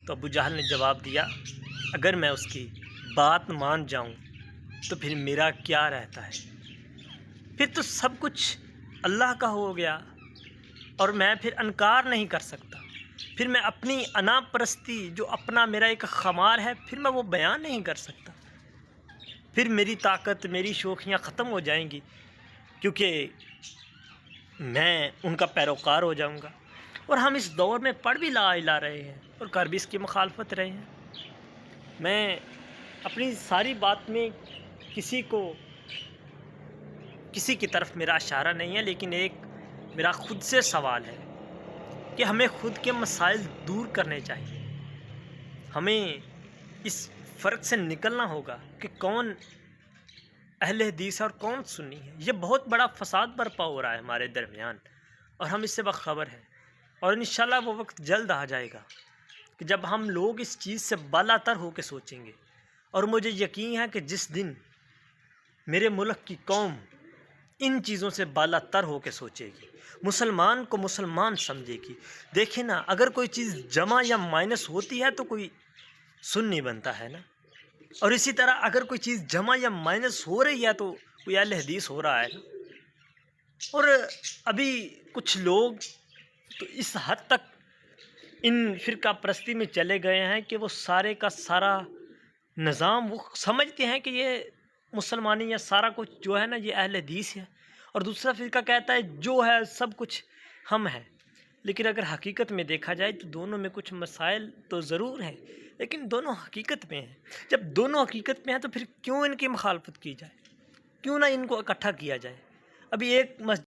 تو ابو جہل نے جواب دیا، اگر میں اس کی بات مان جاؤں تو پھر میرا کیا رہتا ہے؟ پھر تو سب کچھ اللہ کا ہو گیا اور میں پھر انکار نہیں کر سکتا۔ پھر میں اپنی انا پرستی جو اپنا میرا ایک خمار ہے، پھر میں وہ بیان نہیں کر سکتا۔ پھر میری طاقت، میری شوخیاں ختم ہو جائیں گی، کیونکہ میں ان کا پیروکار ہو جاؤں گا۔ اور ہم اس دور میں پڑھ بھی لا الہ رہے ہیں اور کر بھی اس کی مخالفت رہے ہیں۔ میں اپنی ساری بات میں کسی کی طرف میرا اشارہ نہیں ہے، لیکن ایک میرا خود سے سوال ہے کہ ہمیں خود کے مسائل دور کرنے چاہیے۔ ہمیں اس فرق سے نکلنا ہوگا کہ کون اہل حدیث ہے اور کون سنی ہے۔ یہ بہت بڑا فساد برپا ہو رہا ہے ہمارے درمیان اور ہم اس سے باخبر ہیں، اور انشاءاللہ وہ وقت جلد آ جائے گا کہ جب ہم لوگ اس چیز سے بالا تر ہو کے سوچیں گے۔ اور مجھے یقین ہے کہ جس دن میرے ملک کی قوم ان چیزوں سے بالا تر ہو کے سوچے گی، مسلمان کو مسلمان سمجھے گی۔ دیکھیں نا، اگر کوئی چیز جمع یا مائنس ہوتی ہے تو کوئی سنی بنتا ہے نا، اور اسی طرح اگر کوئی چیز جمع یا مائنس ہو رہی ہے تو کوئی اہل حدیث ہو رہا ہے نا۔ اور ابھی کچھ لوگ تو اس حد تک ان فرقہ پرستی میں چلے گئے ہیں کہ وہ سارے کا سارا نظام وہ سمجھتے ہیں کہ یہ مسلمانی یا سارا کچھ جو ہے نا یہ اہل حدیث ہے، اور دوسرا فرقہ کہتا ہے جو ہے سب کچھ ہم ہیں۔ لیکن اگر حقیقت میں دیکھا جائے تو دونوں میں کچھ مسائل تو ضرور ہیں، لیکن دونوں حقیقت میں ہیں۔ جب دونوں حقیقت میں ہیں تو پھر کیوں ان کی مخالفت کی جائے؟ کیوں نہ ان کو اکٹھا کیا جائے؟ ابھی ایک مسجد